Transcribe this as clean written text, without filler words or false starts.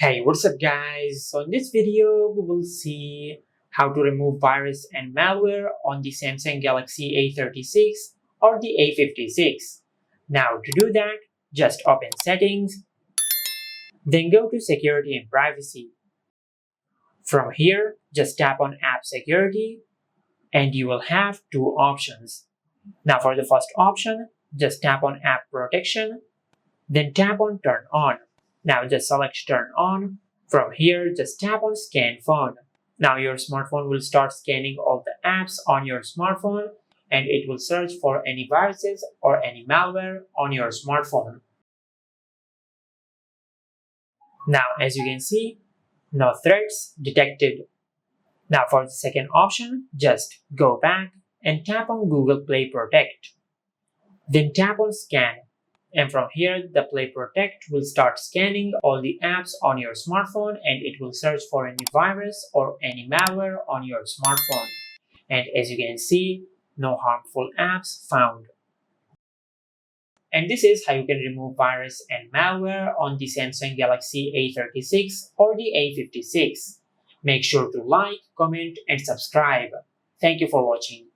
Hey, what's up guys? So in this video, we will see how to remove virus and malware on the Samsung Galaxy A36 or the A56. Now to do that, just open settings, then go to security and privacy. From here, just tap on app security and you will have two options. Now for the first option, just tap on app protection, then tap on turn on. Now just select turn on. From here, just tap on scan phone. Now your smartphone will start scanning all the apps on your smartphone and it will search for any viruses or any malware on your smartphone. Now as you can see, no threats detected. Now for the second option, just go back and tap on Google Play Protect. Then tap on scan. And from here, the Play Protect will start scanning all the apps on your smartphone and it will search for any virus or any malware on your smartphone. And as you can see, no harmful apps found. And this is how you can remove virus and malware on the Samsung Galaxy A36 or the A56. Make sure to like, comment, and subscribe. Thank you for watching.